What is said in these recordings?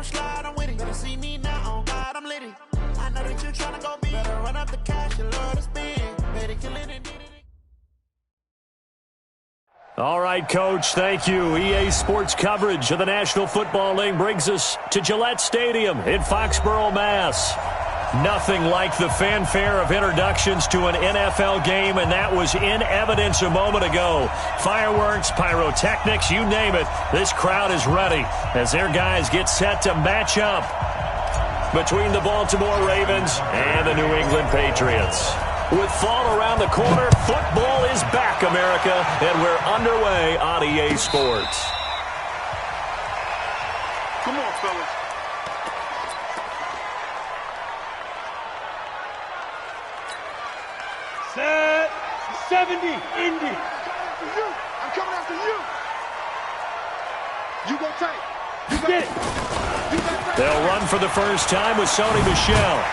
don't slide, I'm with it. Better see me now, on God, I'm litty. I know that you're trying to go big. Better run up the cash, you love to spend. Better kill it and need it. All right, Coach, thank you. EA Sports coverage of the National Football League brings us to Gillette Stadium in Foxborough, Mass. Nothing like the fanfare of introductions to an NFL game, and that was in evidence a moment ago. Fireworks, pyrotechnics, you name it. This crowd is ready as their guys get set to match up between the Baltimore Ravens and the New England Patriots. With fall around the corner, football is back, America, and we're underway on EA Sports. Come on, fellas. Set 70, Indy. I'm coming after you. You go tight. You Get it. They'll run for the first time with Sony Michel.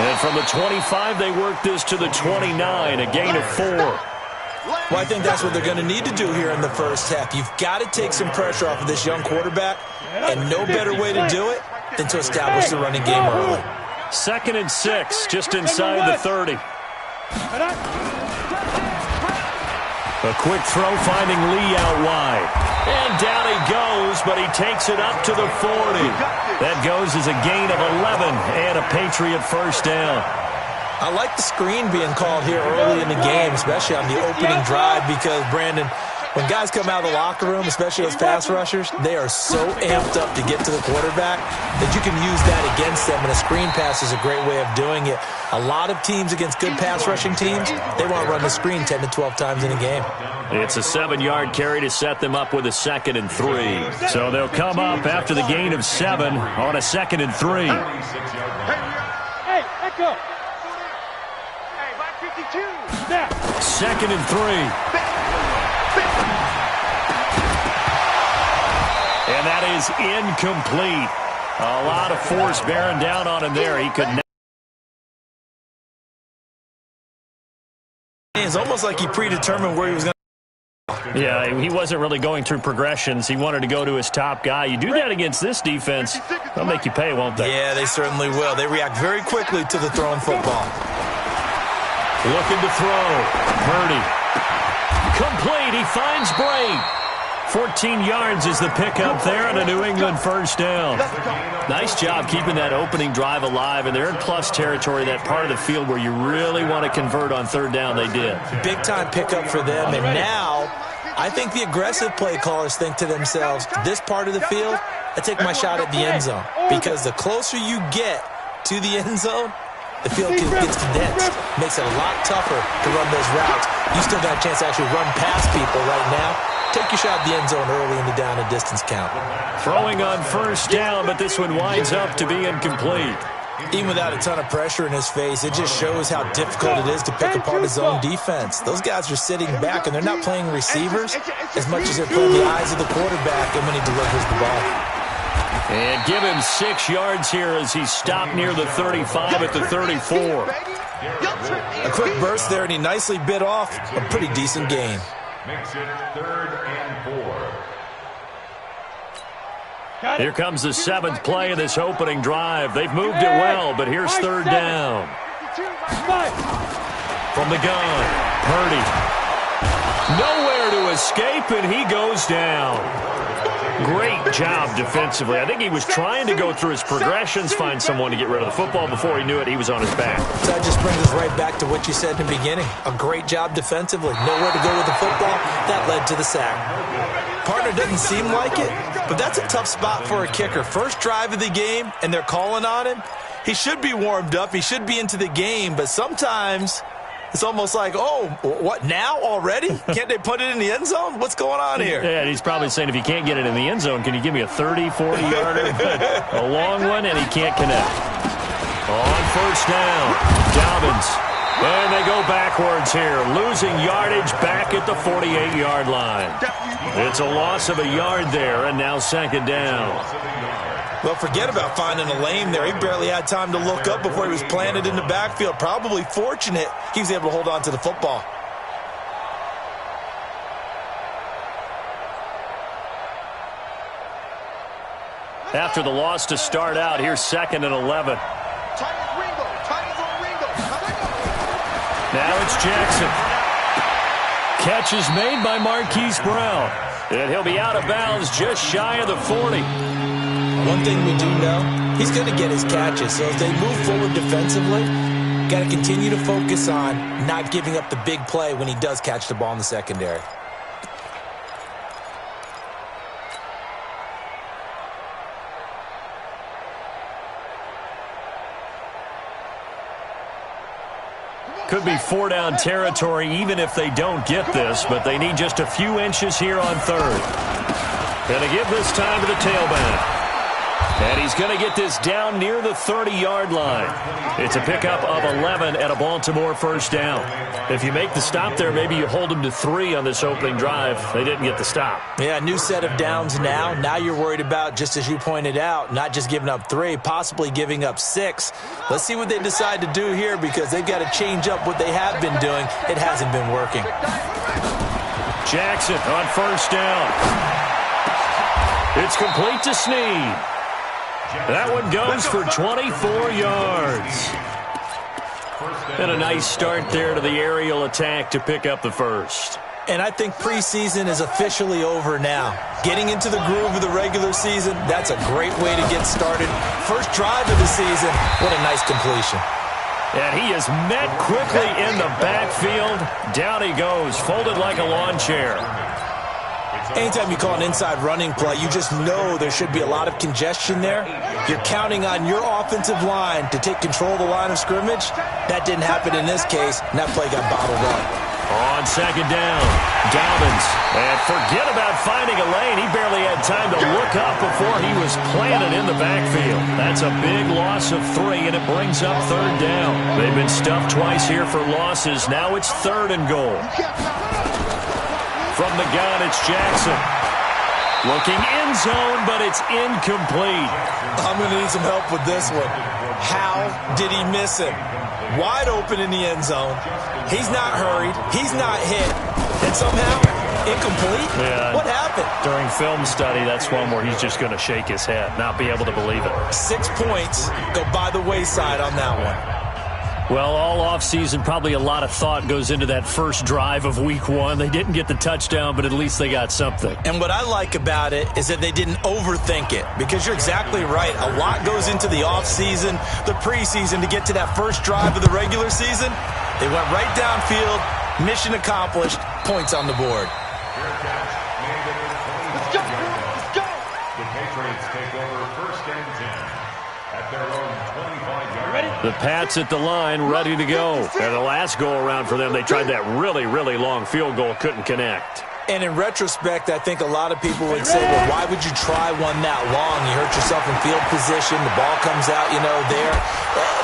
And from the 25, they work this to the 29, a gain of 4. Well, I think that's what they're going to need to do here in the first half. You've got to take some pressure off of this young quarterback, and no better way to do it than to establish the running game early. 2nd and 6, just inside the 30. A quick throw finding Lee out wide. And down he goes, but he takes it up to the 40. That goes as a gain of 11 and a Patriot first down. I like the screen being called here early in the game, especially on the opening drive, because, Brandon, when guys come out of the locker room, especially as pass rushers, they are so amped up to get to the quarterback that you can use that against them, and a screen pass is a great way of doing it. A lot of teams against good pass rushing teams, they want to run the screen 10 to 12 times in a game. It's a 7-yard carry to set them up with a 2nd and 3. So they'll come up after the gain of 7 on a 2nd and 3. Hey, echo. Hey, by 52. Snap. 2nd and 3. And that is incomplete. A lot of force bearing down on him there. He could not. It's almost like he predetermined where he was going to. Yeah, he wasn't really going through progressions. He wanted to go to his top guy. You do that against this defense, they'll make you pay, won't they? Yeah, they certainly will. They react very quickly to the thrown football. Looking to throw. Purdy. Complete. He finds Bray. 14 yards is the pickup there and a New England first down. Nice job keeping that opening drive alive, and they're in plus territory, that part of the field where you really want to convert on 3rd down. They did. Big-time pickup for them, and now I think the aggressive play callers think to themselves, this part of the field, I take my shot at the end zone, because the closer you get to the end zone, the field gets condensed. Makes it a lot tougher to run those routes. You still got a chance to actually run past people right now. Take your shot at the end zone early in the down and distance count. Throwing on first down, but this one winds up to be incomplete. Even without a ton of pressure in his face, it just shows how difficult it is to pick apart his own defense. Those guys are sitting back, and they're not playing receivers as much as they're playing the eyes of the quarterback and when he delivers the ball. And give him 6 yards here as he's stopped near the 35 at the 34. A quick burst there, and he nicely bit off a pretty decent gain. Makes it 3rd and 4. Here comes the 7th play of this opening drive. They've moved it well, but here's 3rd down. From the gun, Purdy. Nowhere to escape, and he goes down. Great job defensively. I think he was trying to go through his progressions, find someone to get rid of the football. Before he knew it, he was on his back. So that just brings us right back to what you said in the beginning. A great job defensively. Nowhere to go with the football. That led to the sack. Partner doesn't seem like it, but that's a tough spot for a kicker. First drive of the game, and they're calling on him. He should be warmed up. He should be into the game, but sometimes it's almost like, oh, what, now already? Can't they put it in the end zone? What's going on here? Yeah, he's probably saying, if you can't get it in the end zone, can you give me a 30, 40-yarder? A long one, and he can't connect. On first down, Dobbins. And they go backwards here, losing yardage back at the 48-yard line. It's a loss of a yard there, and now 2nd down. Well, forget about finding a lane there. He barely had time to look up before he was planted in the backfield. Probably fortunate he was able to hold on to the football. after the loss to start out. Here's 2nd and 11. Now it's Jackson. Catch is made by Marquise Brown. And he'll be out of bounds just shy of the 40. One thing we do know, he's going to get his catches. So as they move forward defensively, got to continue to focus on not giving up the big play when he does catch the ball in the secondary. Could be 4-down territory even if they don't get this, but they need just a few inches here on 3rd. Going to give this time to the tailback. And he's going to get this down near the 30-yard line. It's a pickup of 11 and a Baltimore first down. If you make the stop there, maybe you hold them to 3 on this opening drive. They didn't get the stop. Yeah, new set of downs now. Now you're worried about, just as you pointed out, not just giving up 3, possibly giving up 6. Let's see what they decide to do here because they've got to change up what they have been doing. It hasn't been working. Jackson on first down. It's complete to Snead. That one goes for 24 yards. And a nice start there to the aerial attack to pick up the first. And I think preseason is officially over now. Getting into the groove of the regular season, that's a great way to get started. First drive of the season, what a nice completion. And he is met quickly in the backfield. Down he goes, folded like a lawn chair. Anytime you call an inside running play, you just know there should be a lot of congestion there. You're counting on your offensive line to take control of the line of scrimmage. That didn't happen in this case, and that play got bottled up. On second down, Dobbins. And forget about finding a lane. He barely had time to look up before he was planted in the backfield. That's a big loss of 3, and it brings up 3rd down. They've been stuffed twice here for losses. Now it's 3rd and goal. From the gun, it's Jackson. Looking end zone, but it's incomplete. I'm going to need some help with this one. How did he miss him? Wide open in the end zone. He's not hurried. He's not hit. And somehow, incomplete? Yeah. What happened? During film study, that's one where he's just going to shake his head, not be able to believe it. 6 points go by the wayside on that one. Well, all offseason, probably a lot of thought goes into that first drive of week 1. They didn't get the touchdown, but at least they got something. And what I like about it is that they didn't overthink it, because you're exactly right. A lot goes into the offseason, the preseason, to get to that first drive of the regular season. They went right downfield, mission accomplished, points on the board. Let's go! Let's go! The Patriots take over 1st and 10 at their own 25-yard line. The Pats at the line, ready to go. And the last go-around for them, they tried that really, really long field goal, couldn't connect. And in retrospect, I think a lot of people would say, well, why would you try one that long? You hurt yourself in field position. The ball comes out, there.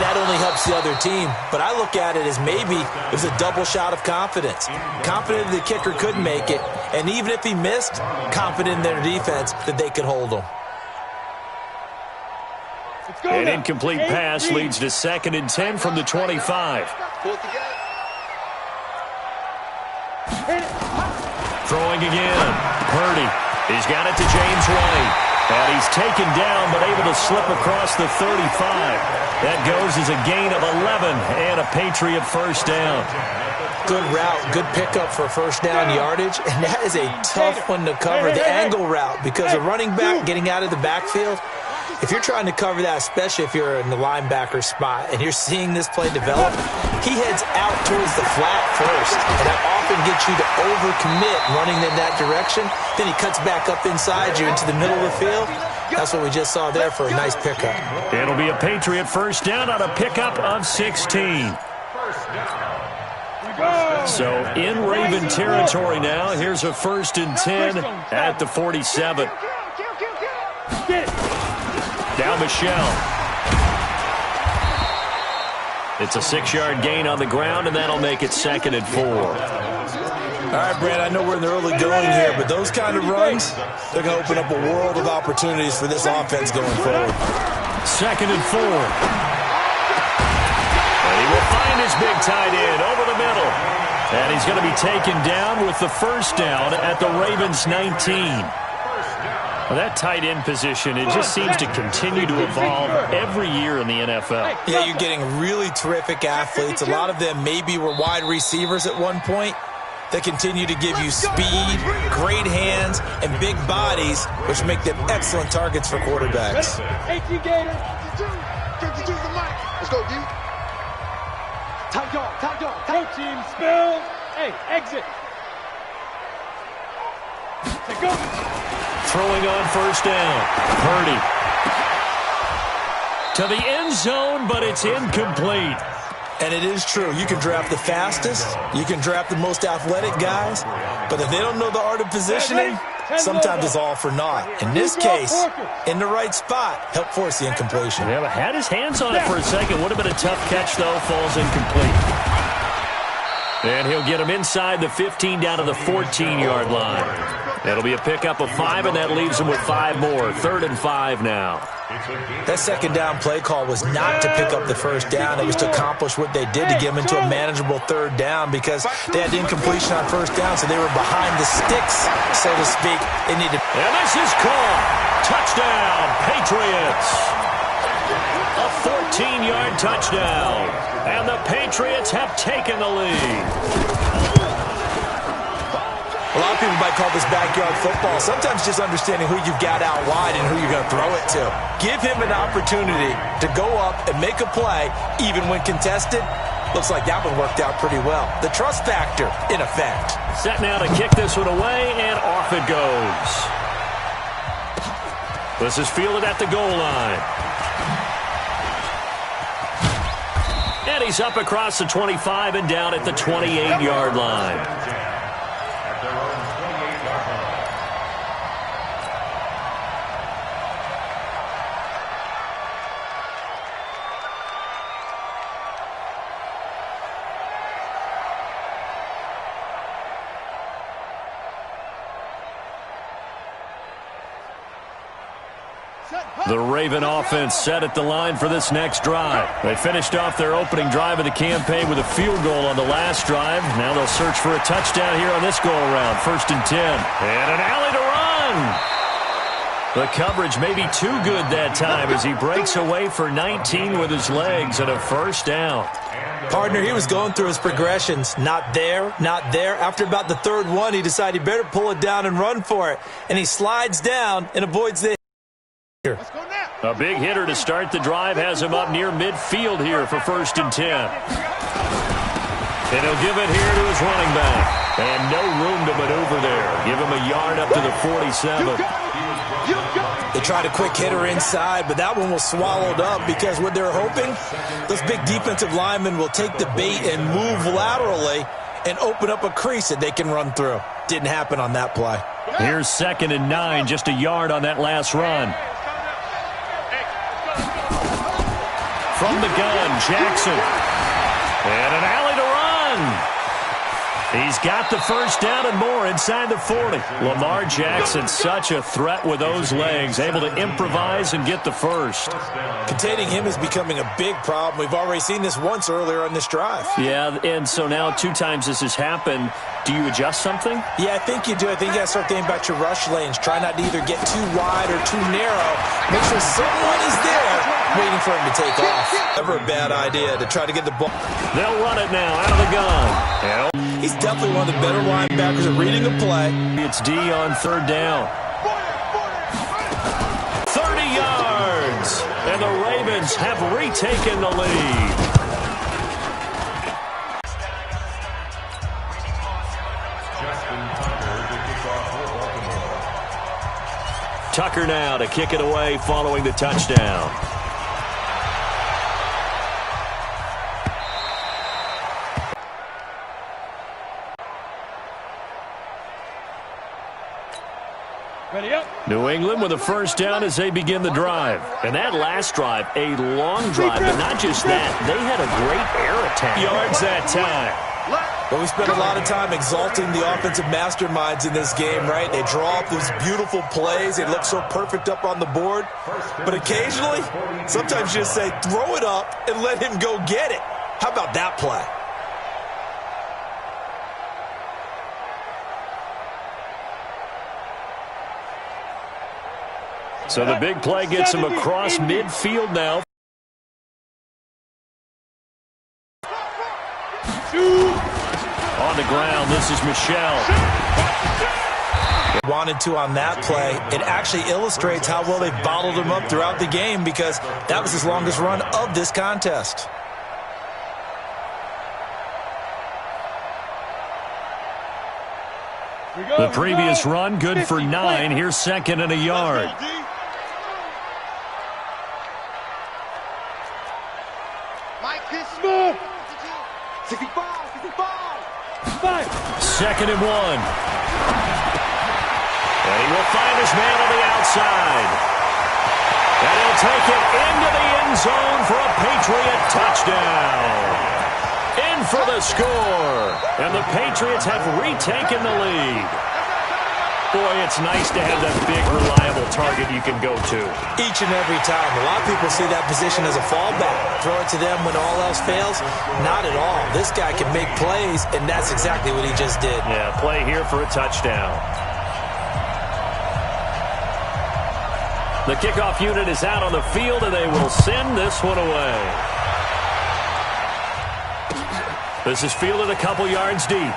That only helps the other team. But I look at it as maybe it was a double shot of confidence. Confident the kicker could make it. And even if he missed, confident in their defense that they could hold him. An incomplete pass leads to 2nd and 10 from the 25. Pull it together. Throwing again. Purdy. He's got it to James White. And he's taken down but able to slip across the 35. That goes as a gain of 11 and a Patriot first down. Good route, good pickup for first down yardage, and that is a tough one to cover, the angle route, because a running back getting out of the backfield, if you're trying to cover that, especially if you're in the linebacker spot and you're seeing this play develop, he heads out towards the flat first, and that often gets you to overcommit running in that direction. Then he cuts back up inside you into the middle of the field. That's what we just saw there for a nice pickup. It'll be a Patriot first down on a pickup of 16. So in Raven territory now. Here's a 1st and 10 at the 47. Now Michelle. It's a 6-yard gain on the ground, and that'll make it 2nd and 4. All right, Brad, I know we're in the early going here, but those kind of runs, they're going to open up a world of opportunities for this offense going forward. 2nd and 4. And he will find his big tight end over the middle. And he's going to be taken down with the first down at the Ravens' 19. Well, that tight end position, it just seems to continue to evolve every year in the NFL. Yeah, you're getting really terrific athletes. A lot of them maybe were wide receivers at one point. They continue to give you speed, great hands, and big bodies, which make them excellent targets for quarterbacks. 18 Gator. 52 for Mike. Let's go, D. Tight dog. Go team, spill. Hey, exit. Say go. Throwing on first down. Purdy. To the end zone, but it's incomplete. And it is true. You can draft the fastest. You can draft the most athletic guys. But if they don't know the art of positioning, sometimes it's all for naught. In this case, in the right spot, helped force the incompletion. Yeah, but had his hands on it for a second. Would have been a tough catch, though. Falls incomplete. And he'll get him inside the 15 down to the 14-yard line. That'll be a pickup of 5, and that leaves him with 5 more. 3rd and 5 now. That second down play call was not to pick up the first down. It was to accomplish what they did to get them into a manageable 3rd down because they had incompletion on first down, so they were behind the sticks, so to speak. They needed. And this is caught. Touchdown, Patriots. A 14-yard touchdown. And the Patriots have taken the lead. A lot of people might call this backyard football. Sometimes just understanding who you've got out wide and who you're going to throw it to. Give him an opportunity to go up and make a play, even when contested. Looks like that one worked out pretty well. The trust factor, in effect. Set now to kick this one away, and off it goes. This is fielded at the goal line. And he's up across the 25 and down at the 28-yard line. The Raven offense set at the line for this next drive. They finished off their opening drive of the campaign with a field goal on the last drive. Now they'll search for a touchdown here on this go-around. 1st and 10. And an alley to run. The coverage may be too good that time as he breaks away for 19 with his legs and a 1st down. Partner, he was going through his progressions. Not there, not there. After about the 3rd one, he decided he better pull it down and run for it. And he slides down and avoids the... A big hitter to start the drive has him up near midfield here for 1st and 10. And he'll give it here to his running back. And no room to maneuver there. Give him a yard up to the 47. They tried a quick hitter inside, but that one was swallowed up because what they're hoping, those big defensive linemen will take the bait and move laterally and open up a crease that they can run through. Didn't happen on that play. Here's 2nd and 9, just a yard on that last run. From the gun, Jackson. And an alley to run. He's got the 1st down and more inside the 40. Lamar Jackson, such a threat with those legs, able to improvise and get the 1st. Containing him is becoming a big problem. We've already seen this once earlier on this drive. Yeah, and so now 2 times this has happened. Do you adjust something? Yeah, I think you do. I think you got to start thinking about your rush lanes. Try not to either get too wide or too narrow. Make sure someone is there waiting for him to take off. Never a bad idea to try to get the ball. They'll run it now out of the gun. He's definitely one of the better linebackers at reading a play. It's D on 3rd down. 30 yards. And the Ravens have retaken the lead. Tucker now to kick it away following the touchdown. Ready up. New England with a 1st down as they begin the drive. And that last drive, a long drive, but not just that. They had a great air attack. Yards that time. But we spent a lot of time exalting the offensive masterminds in this game, right? They draw up these beautiful plays. They look so perfect up on the board. But occasionally, sometimes you just say, throw it up and let him go get it. How about that play? So the big play gets him across midfield now. On the ground, this is Michelle. Wanted to on that play. It actually illustrates how well they've bottled him up throughout the game because that was his longest run of this contest. The previous run, good for 9. Here's second and a yard. Move. 65, 5. Second and 1. And he will find his man on the outside. And he'll take it into the end zone for a Patriot touchdown. In for the score. And the Patriots have retaken the lead. Boy, it's nice to have that big, reliable target you can go to. Each and every time. A lot of people see that position as a fallback. Throw it to them when all else fails. Not at all. This guy can make plays, and that's exactly what he just did. Yeah, play here for a touchdown. The kickoff unit is out on the field, and they will send this one away. This is fielded a couple yards deep.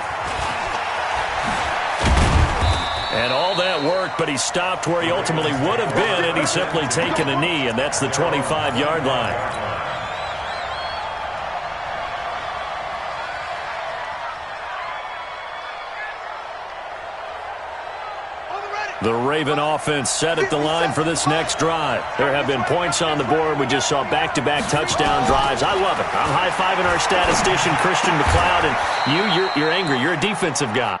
And all that worked, but he stopped where he ultimately would have been, and he's simply taken a knee, and that's the 25-yard line. The Raven offense set at the line for this next drive. There have been points on the board. We just saw back-to-back touchdown drives. I love it. I'm high-fiving our statistician, Christian McLeod, and you're angry. You're a defensive guy.